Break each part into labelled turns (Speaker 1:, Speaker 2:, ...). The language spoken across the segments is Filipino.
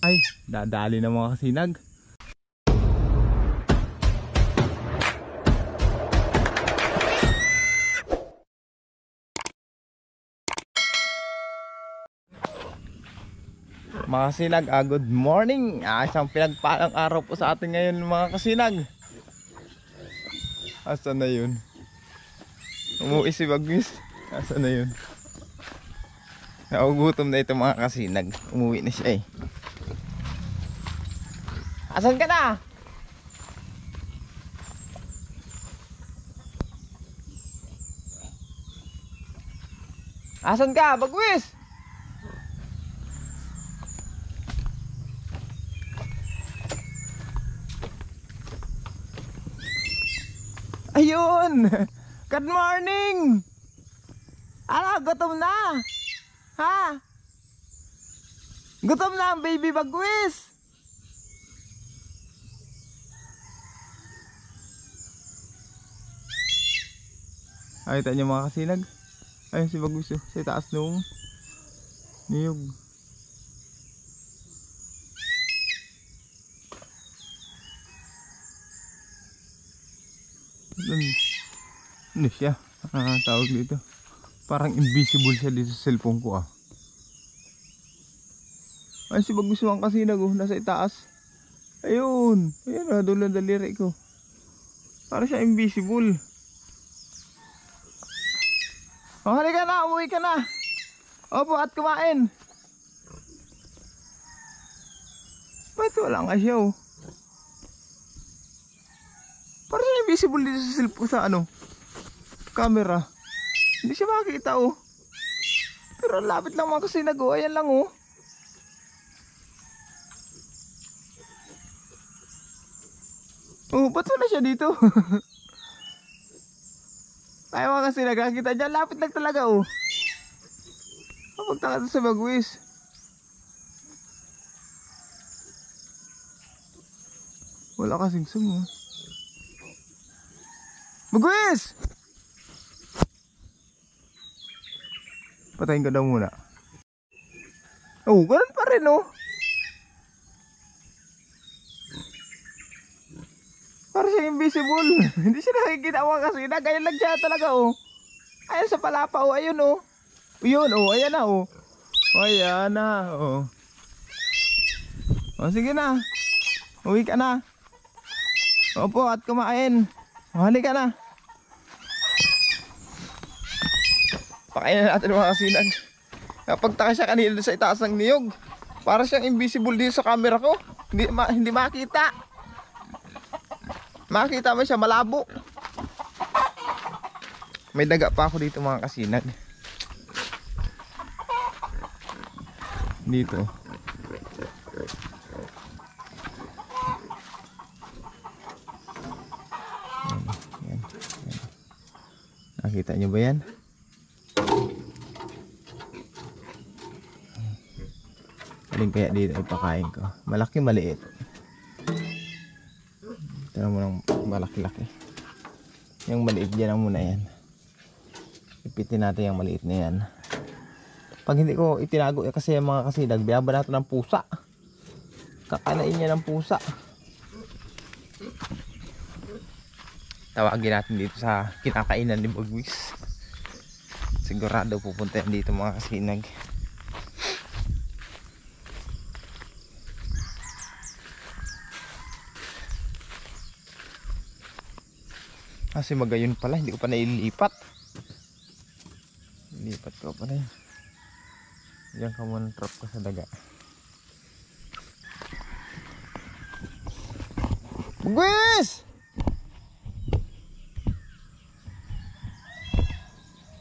Speaker 1: Ay, dadali na mga kasinag. Mga kasinag, good morning. Isang pinagpalang araw po sa atin ngayon mga kasinag. Asan na yun? Umuwi si Bagwis. Asan na yun? Naugutom na ito mga kasinag. Umuwi na siya eh. Asan ka na? Asan ka, Bagwis? Ayun! Good morning! Ala, gutom na! Ha? Gutom na ang baby Bagwis! Ay, tayo niyo mga kasinag. Ayun si Bagwis sa taas nung niyog. Ano siya? Tawag dito. Parang invisible siya dito sa cellphone ko ah. Ayun si Bagwis ang kasinag nasa itaas. Ayun. Ayun dulo ng daliri ko. Parang siya invisible. Oh, halika na, umuwi ka na. Opo, at kumain. Ba't wala nga siya Parang siya invisible dito sa cellphone sa camera. Hindi siya makikita Pero lapit lang mga kasinag ayan lang ba't wala siya dito? Ay mga kasinag, kita dyan, lapit lang talaga Pagtaka sa Bagwis. Wala kasing sumo. Bagwis! Patayin ka daw muna. Ganun pa rin Parang siya invisible. Hindi siya nakikita mga kasinag. Ganyan lang siya talaga Ayan sa palapa ayun Yun ayan na ayan na sige na. Uwi ka na. Opo, at kumain. Halika na. Pakainin natin mga kasinag. Napagtaka siya kanina sa itaas ng niyog. Para siyang invisible dito sa camera ko. Hindi makita. Makita mo siya malabo. May daga pa ako dito mga kasinag. Dito. Yan. Nakita nyo ba yan? Aling kaya dito ipakain ko. Malaki maliit. Tignan mo ng malaki-laki. Yung maliit dyan ang muna yan. Ipitin natin yung maliit na yan. Pag hindi ko itinago kasi yung mga kasinag, biyaba natin ng pusa. Kakanain niya ng pusa. Tawagin natin dito sa kinakainan ni Bagwis. Sigurado pupunta yan dito mga kasinag. Kasi magayon pala, hindi ko pa nailipat. Ilipat ko pa na yun. Diyan ka muna trap ko sa daga. Bagwis!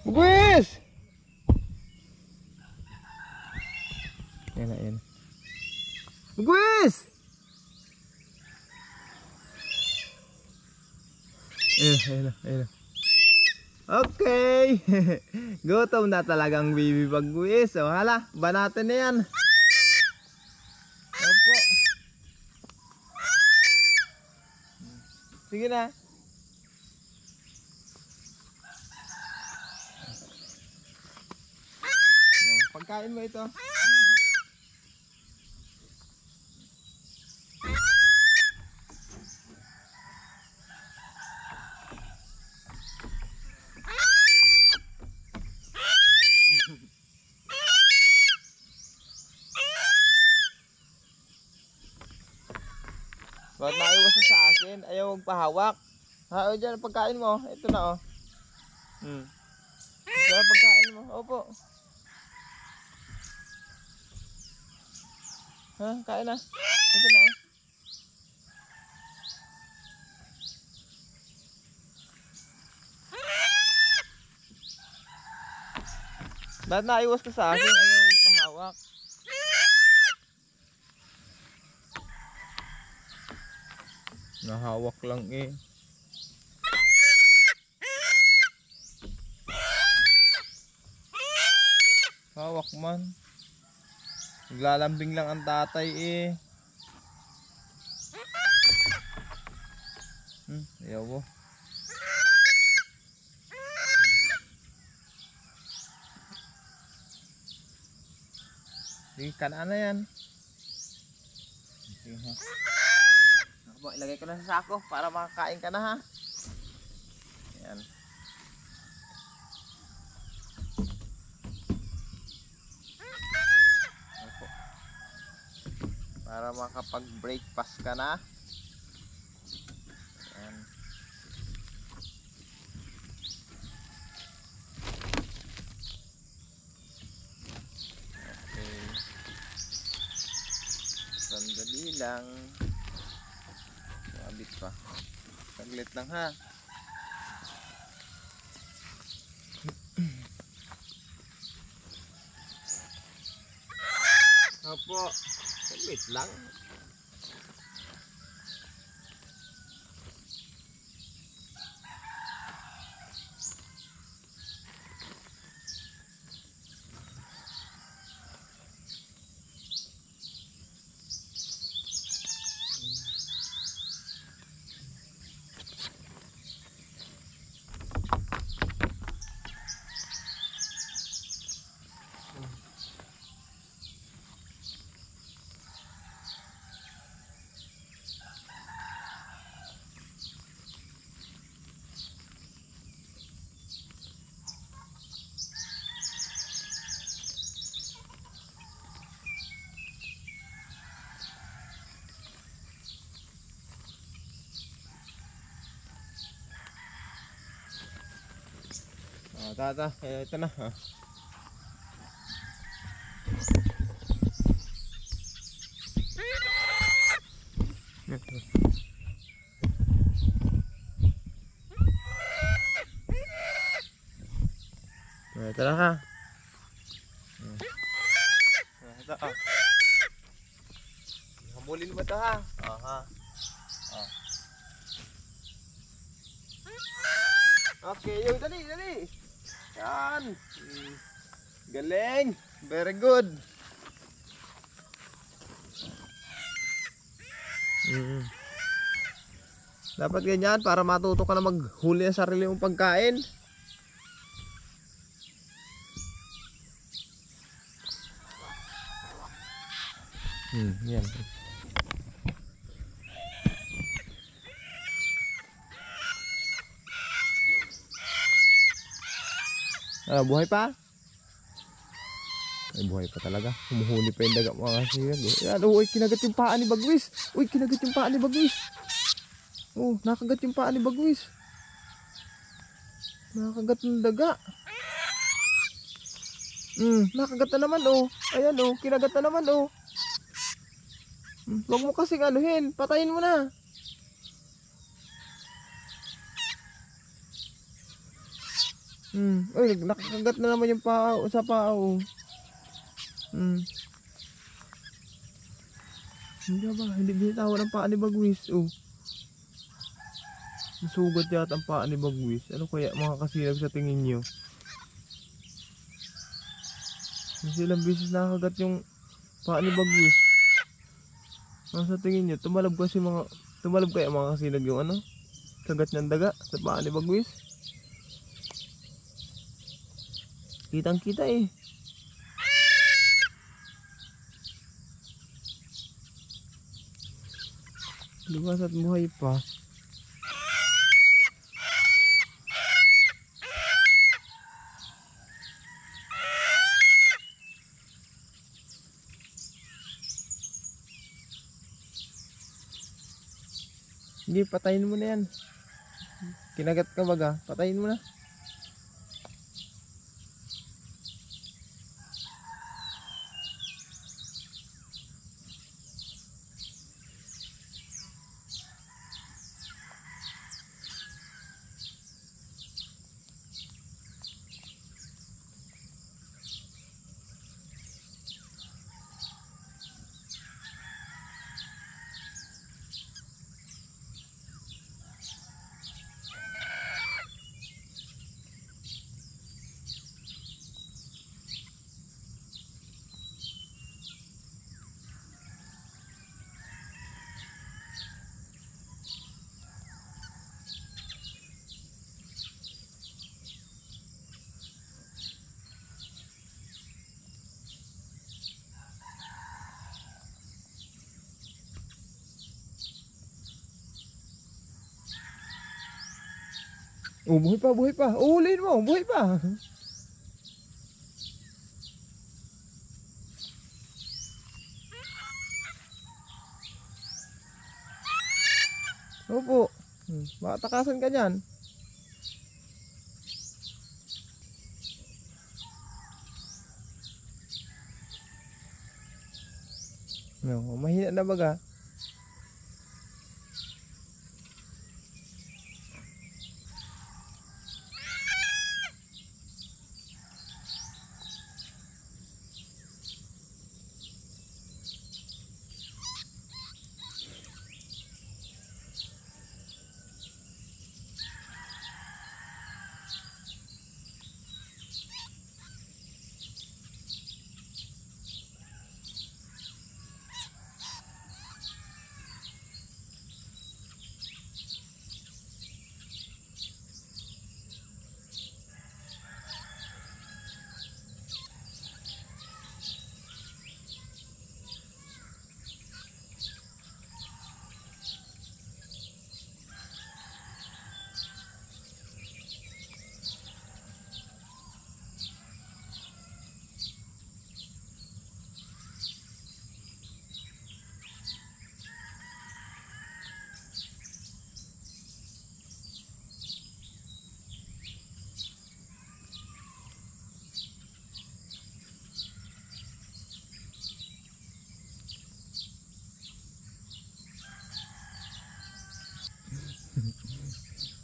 Speaker 1: Bagwis! Yan na yan. Bagwis! Ayun. Okay. Gutom na talagang baby Bagwis. Hala, banatan na yan. Opo. Sige na. Pagkain mo ito. Bakit naiwas na sa akin? Ayaw magpahawak. Ha, o dyan ang pagkain mo. Ito na oh. Ito na ang pagkain mo. Opo. Ha, kain na. Ito na oh. Bakit naiwas ka sa akin? Ayaw magpahawak. Nahawak lang eh. Hawak man. Naglalambing lang ang tatay eh. Ayaw mo. Sige, kanaan na yan. Sige ha. Ilagay ko na sa sako para makakain ka na ha. Ayan. Opo. Para makapag-breakfast ka na. Ayan. Okay. Sandali lang. Mabit pa. Saglit lang ha. Opo. Saglit lang. Tata, ito na. Ito na ha. Ito ah. Hamulin mo ito ha. Aha. Okay, yung dali. Yan. Galing. Very good. Dapat ganyan para matuto ka na maghuli ng sarili mong pagkain. Yan. Buhay pa? Ay, buhay pa talaga. Humuhuli pa yung daga mga kasigan. Yan, uy, kinagat yung paa ni Bagwis. Uy, kinagat yung paa ni Bagwis. Oh, nakagat yung paa ni Bagwis. Nakagat ng daga. Nakagat na naman, oh. Ayan, oh, kinagat na naman, oh. Huwag mo kasing anuhin. Patayin mo na. Uy, nakakagat na naman yung paa sa paa, oh. Hindi ba? Hindi binitawan ang paa ni Bagwis, oh. Nasugat yata ang paa ni Bagwis. Ano kaya mga kasilab sa tingin nyo? Kasi ilang beses nakagat yung paa ni Bagwis. Ano sa tingin nyo? Tumalab kaya mga kasilab yung ano? Kagat niyang daga sa paa ni Bagwis. Kitang kita eh. Luwas at buhay pa. Sige, patayin mo na yan. Kinagat ka baga, patayin mo na. Oh, buhay pa, buhay pa. Uhulihin mo, buhay pa. Opo. Baka takasan ka dyan. No, mahina na baga.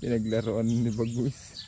Speaker 1: Pinaglaruan ni Bagus.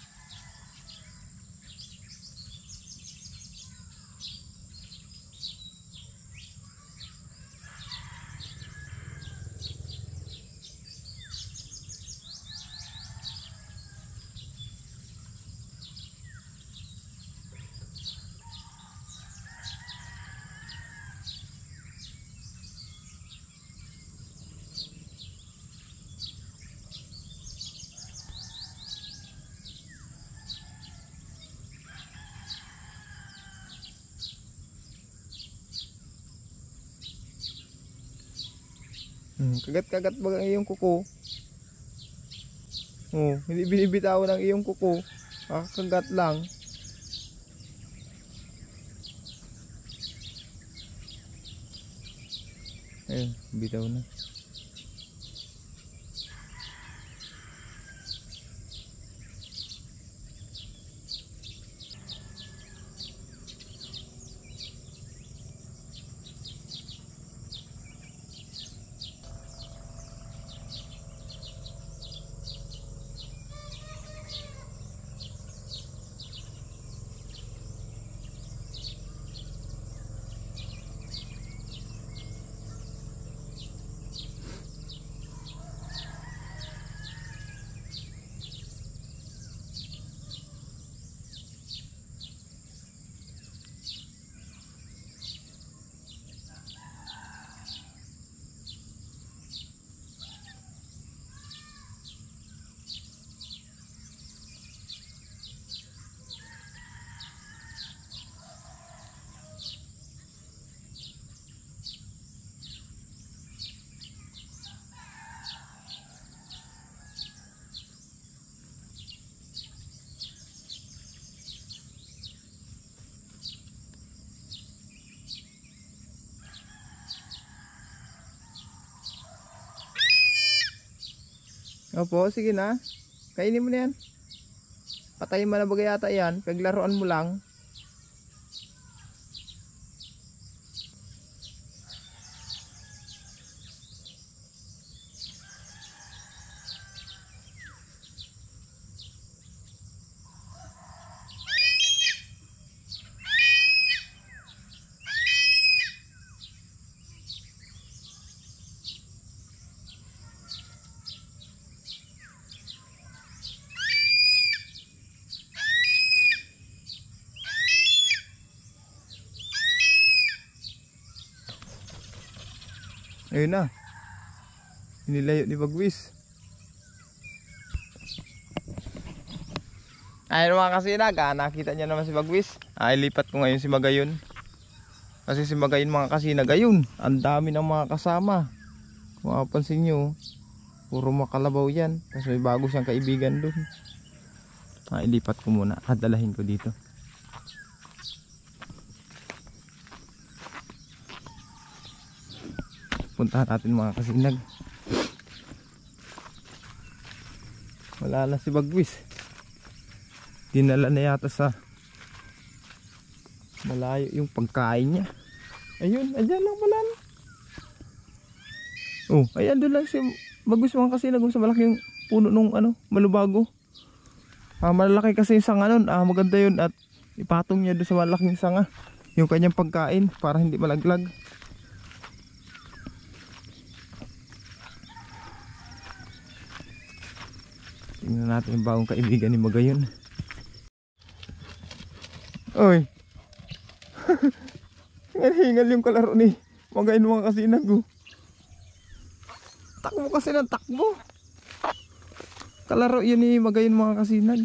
Speaker 1: Kagat-kagat ba ang iyong kuko? Oh, hindi binibitawan ang iyong kuko. Kakagat lang. Ayun, bitaw na. Opo, sige na. Kainin mo na yan. Patayin mo na bagay yata yan. Paglaruan mo lang. Ayun na. Inilayo ni Bagwis. Ayun mga kasinag, nakita niya naman si Bagwis. Ilipat ko ngayon si Magayon. Kasi si Magayon mga kasinag, ayun, ang dami ng mga kasama. Kung mapapansin nyo, puro makalabaw yan. Kasi may bago siyang kaibigan dun. Ilipat ko muna at dalahin ko dito. Puntahan natin mga kasinag. Wala na si Bagwis. Dinala na yata sa malayo yung pagkain niya. Ayun, andyan lang pala. Oh, ayan doon lang si Bagwis mga kasinag sa malaking puno nung malubago. Malalaki kasi yung sanga nun. Maganda yun at ipatong niya doon sa malaking sanga yung kanyang pagkain para hindi malaglag. Tingnan natin yung bagong kaibigan ni Magayon. Oy. Hingal yung kalaro ni Magayon mga kasinag. Takbo kasi ng takbo. Kalaro yun ni Magayon mga kasinag.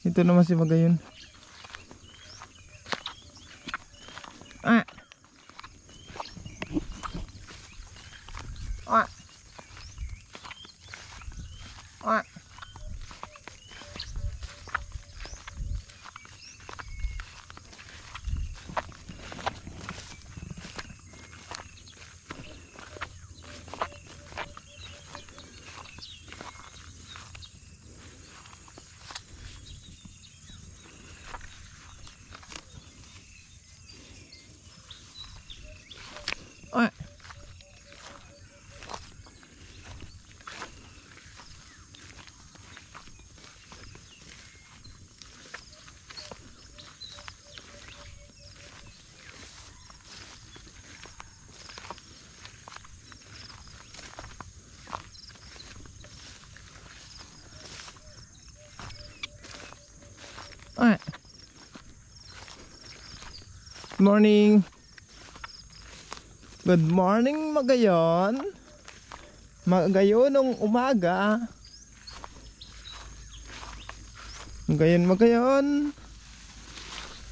Speaker 1: Ito naman si Magayon. Ah. Ah. Ah. Ah. Ah. Good morning. Good morning Magayon. Magayon ng umaga. Magayon.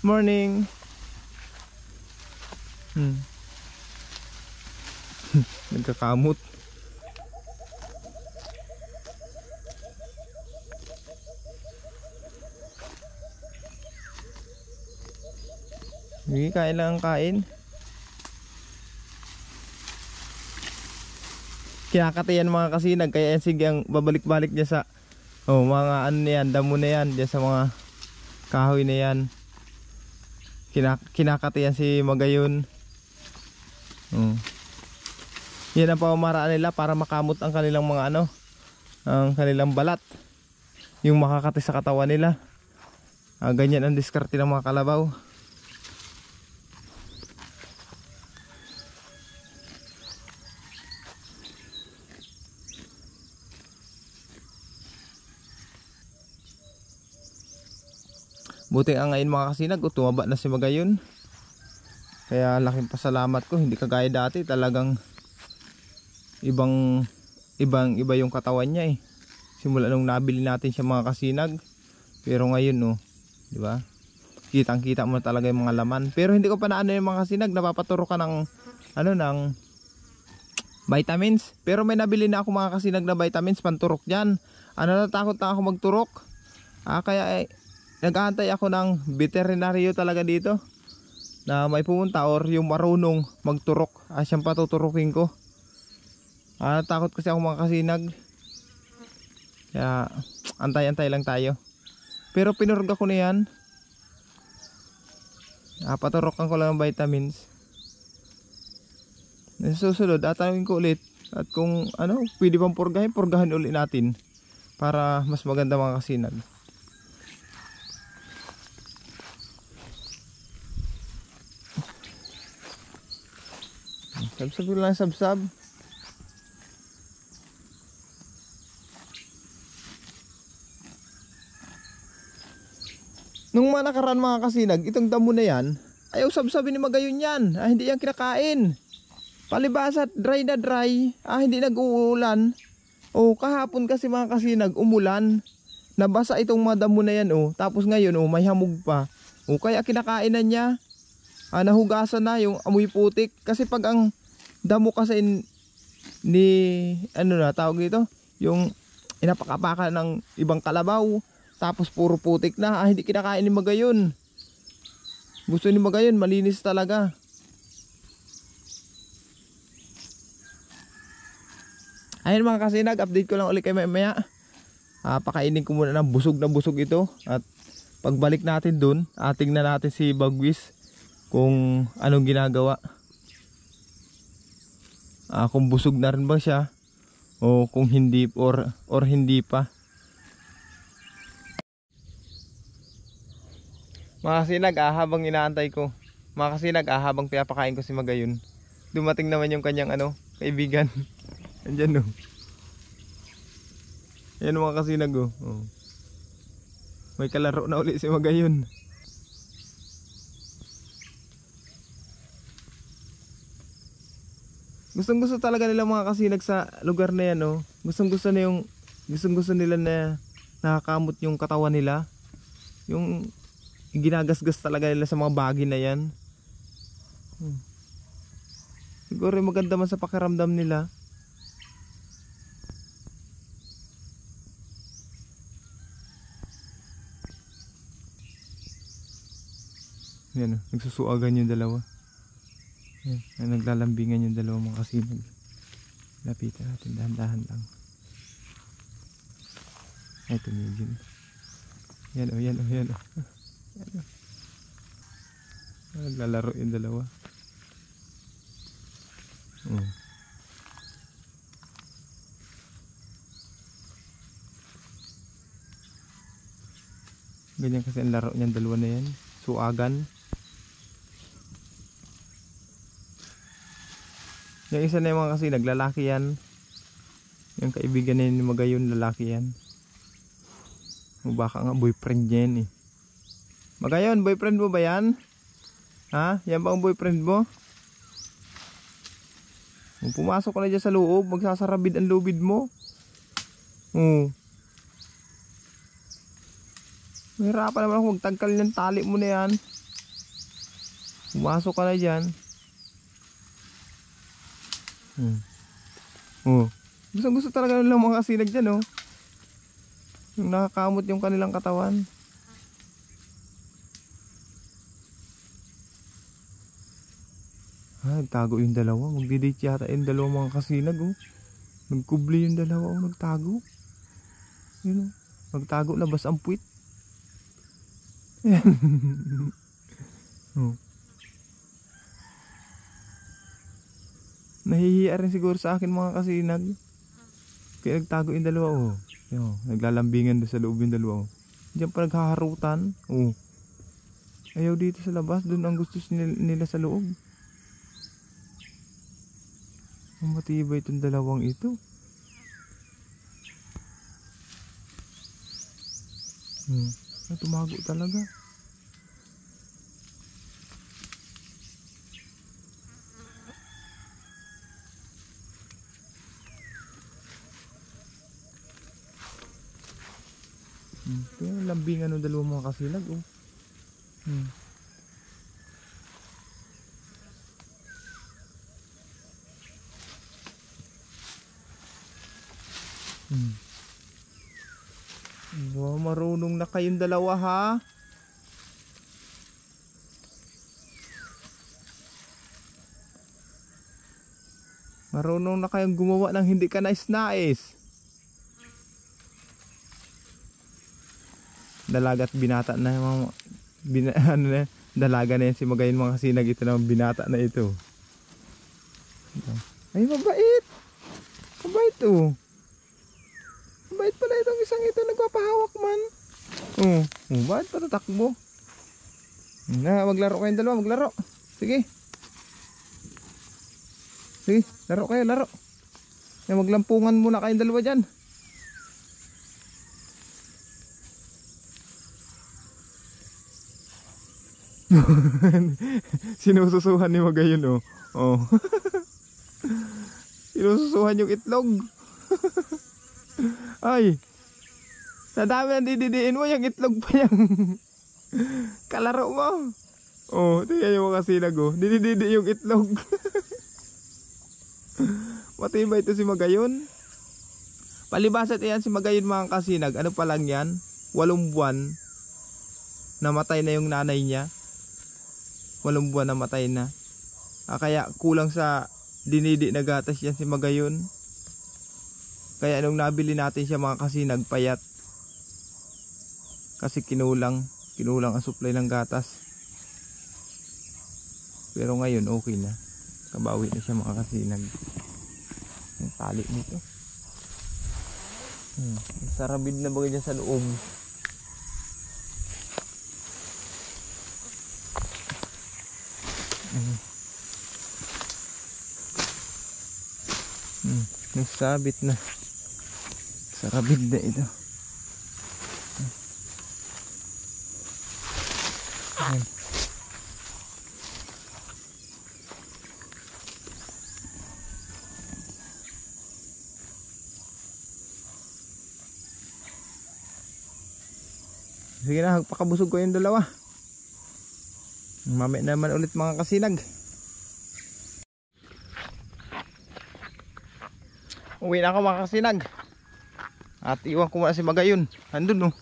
Speaker 1: Morning. Nagkakamot. Hindi, kain lang ang kain. Kinakatayan mga kasinag, kaya yan sige ang babalik-balik niya sa mga ano na yan, damo na yan, dyan sa mga kahoy na yan. Kinakatayan si Magayon. Yan ang pamamaraan nila para makamot ang kanilang mga ang kanilang balat, yung makakati sa katawan nila. Ganyan ang diskarte ng mga kalabaw. Buti nga ngayon mga kasinag, tumaba na si Magayon. Kaya laking pasalamat ko, hindi kagaya dati, talagang iba yung katawan niya eh. Simula nung nabili natin siya mga kasinag. Pero ngayon di ba? Kitang-kita mo talaga yung mga laman. Pero hindi ko pa na yung mga kasinag, napapaturo ka ng ng vitamins. Pero may nabili na ako mga kasinag na vitamins panturok diyan. Natakot na ako magturok. Kaya nag-aantay ako ng veterinaryo talaga dito na may pumunta or yung marunong magturok. Siyang patuturukin ko. Takot kasi ako mga kasinag. Kaya antay-antay lang tayo. Pero pinurga ko na yan. Paturokan ko lang ng vitamins. Susunod, tatanungin ko ulit. At kung ano, pwede bang purgahin, purgahan ulit natin. Para mas maganda mga kasinag. Sabsab ko lang, sabsab. Nung mga nakaraan mga kasinag, itong damo na yan, ayaw sabsabin ni Magayon yan. Hindi yan kinakain. Palibasa dry na dry, hindi nag-uulan. Kahapon kasi mga kasinag, umulan. Nabasa itong mga damo na yan Tapos ngayon may hamog pa. Kaya kinakain na niya. Nahugasan na yung amoy putik. Kasi pag ang damo kasi ni ano na tawag dito, yung inapakapaka ng ibang kalabaw, tapos puro putik na, hindi kinakain ni Magayon. Gusto ni Magayon malinis talaga. Ayun mga kasinag, update ko lang ulit kayo maya. Pakainin ko muna ng busog na busog ito. At pagbalik natin dun, tingnan natin si Bagwis kung anong ginagawa. Kung busog na rin ba siya o kung hindi or hindi pa. Mga kasinag, habang inaantay ko, mga kasinag, habang pinapakain ko si Magayon, dumating naman yung kanyang kaibigan. Andyan Ayan mga kasinag May kalaro na ulit si Magayon. Gustong gusto talaga nila mga kasinag sa lugar na yan Gustong gusto nila na nakakamot yung katawan nila. Yung ginagasgas talaga nila sa mga bagay na yan. Siguro maganda man sa pakiramdam nila. Yan nagsusuagan yung dalawa. Yan, naglalambingan yung dalawa mga kasinag. Lapitan natin, dahan-dahan lang. Ay, tumigil. Yan. Naglalaro yung dalawa. Ganyan kasi ang laro niyan, dalawa na yan. Suagan. Yung isa na yung mga kasi naglalaki yan. Yung kaibigan na yun ni Magayon, lalaki yan. Baka nga boyfriend niya yan Magayon, boyfriend mo ba yan? Yan ba ang boyfriend mo? Pumasok ka na dyan sa loob, magsasarabid ang lubid mo. Mahirapan naman ako magtagkal ng tali mo na yan. Pumasok ka na dyan. Gusto talaga nilang mga kasinag dyan yung nakakamot yung kanilang katawan. Nagtago yung dalawa. Magdi-date yata yung dalawa mga kasinag Nagkubli yung dalawa nagtago. Yun nagtago, labas ang puwit. Nahihiya rin siguro sa akin mga kasinag. Kaya nagtago yung dalawa naglalambingan doon sa loob yung dalawa Diyan pa naghaharutan. Ayaw dito sa labas, doon ang gusto nila sa loob. Matibay itong dalawang ito. Tumago talaga. Lambingan ng dalawang mga kasinag marunong na kayong dalawa Marunong na kayong gumawa ng hindi ka nais-nais. Dalaga at binata na yung mga dalaga na yan si Magayon mga kasinag. Ito naman binata na ito. Ay, mabait. Mabait oh. Mabait pala itong isang ito, nagpapahawak man. Bakit pa tatakbo? Maglaro kayong dalawa, maglaro. Sige. Sige, laro kayo, laro. Maglampungan muna kayong dalawa dyan. Sinususuhan ni Magayon oh. Sinususuhan yung itlog. Ay, nadami ang dididiin mo, yung itlog pa yung kalaro mo. Tingnan nyo mga kasinag didididi yung itlog. Matibay ito si Magayon. Palibasat yan si Magayon mga kasinag. Ano pa lang yan, 8 buwan namatay na yung nanay niya. 8 buwan namatay na. Kaya kulang sa dinidi na gatas yan si Magayon. Kaya nung nabili natin siya mga kasinag, payat. Kasi kinulang ang supply ng gatas. Pero ngayon okay na. Kabawi na siya mga kasinag. Yung tali nito. Sarabid na bagay dyan sa loob. Nasabit na. Sarabid na ito. Ayan. Sige na, pakabusog ko yung dalawa. Mamaya naman ulit mga kasinag. Uwi na ako mga kasinag. At iwan ko muna si Magayon. Andun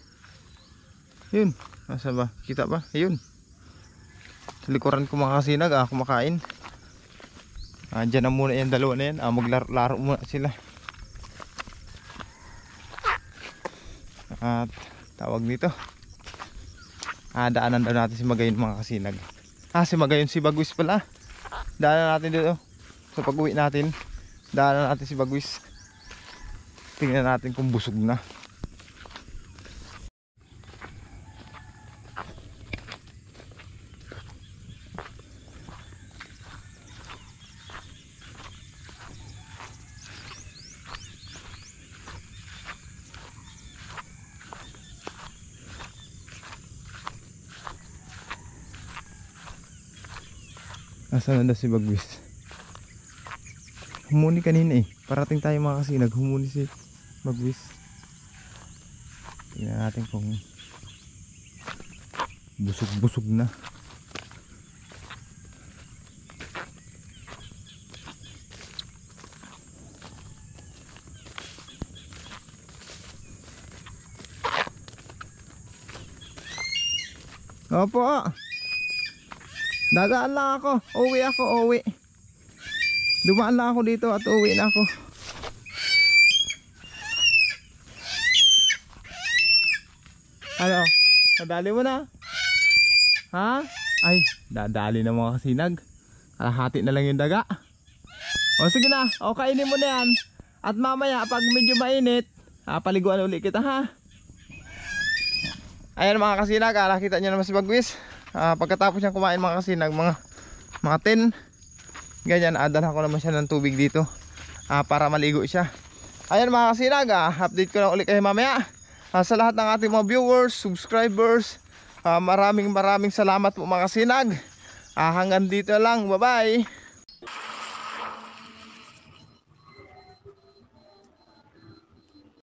Speaker 1: Yun. Nasa ba? Kita ba? Ayun. Sa likuran ko mga kasinag. Kumakain. Dyan na muna yung dalawa na yan. Maglaro muna sila. At tawag nito. Daanan daw natin si Magayon mga kasinag. Si Magayon, si Bagwis pala. Daanan natin dito. Sa pag-uwi natin, daanan natin si Bagwis. Tingnan natin kung busog na. Nasaan na si Bagwis? Humuni kanina Parating tayo mga kasinag. Humuni si Bagwis. Tingnan natin kung busog-busog na. Opo. Dagaan lang ako. Uwi. Dumaan lang ako dito at uwi na ako. Ano? Nadali mo na? Ha? Ay, dadali na mga kasinag. Kalahati na lang yung daga. Sige na. Kainin mo na yan. At mamaya pag medyo mainit, paliguan ulit kita ha. Ayan mga kasinag. Nakita nyo naman si Bagwis. Pagkatapos niyang kumain mga kasinag, mga 10 ganyan, dala ko naman siya ng tubig dito para maligo siya. Ayan mga kasinag, update ko lang ulit kayo mamaya. Sa lahat ng ating mga viewers, subscribers, maraming salamat po mga kasinag. Hanggang dito lang, bye bye.